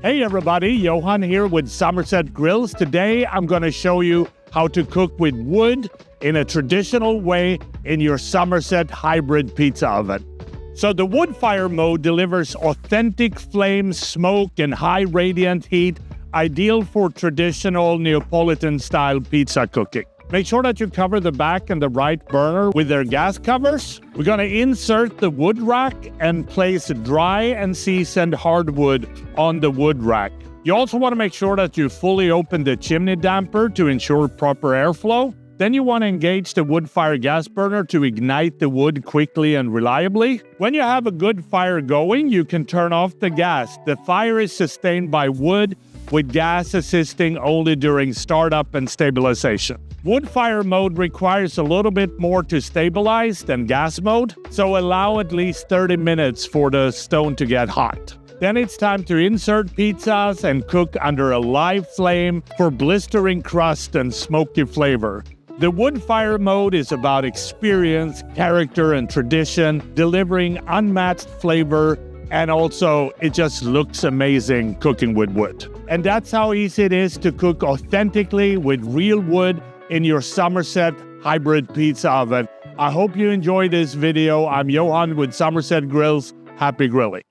Hey everybody, Johan here with Summerset Grills. Today I'm going to show you how to cook with wood in a traditional way in your Summerset Hybrid Pizza Oven. So the wood fire mode delivers authentic flame, smoke, and high radiant heat, ideal for traditional Neapolitan-style pizza cooking. Make sure that you cover the back and the right burner with their gas covers. We're going to insert the wood rack and place dry and seasoned hardwood on the wood rack. You also want to make sure that you fully open the chimney damper to ensure proper airflow. Then you want to engage the wood fire gas burner to ignite the wood quickly and reliably. When you have a good fire going, you can turn off the gas. The fire is sustained by wood, with gas assisting only during startup and stabilization. Wood fire mode requires a little bit more to stabilize than gas mode, so allow at least 30 minutes for the stone to get hot. Then it's time to insert pizzas and cook under a live flame for blistering crust and smoky flavor. The wood fire mode is about experience, character, and tradition, delivering unmatched flavor, and also it just looks amazing cooking with wood. And that's how easy it is to cook authentically with real wood in your Summerset Hybrid Pizza Oven. I hope you enjoyed this video. I'm Johan with Summerset Grills. Happy grilling.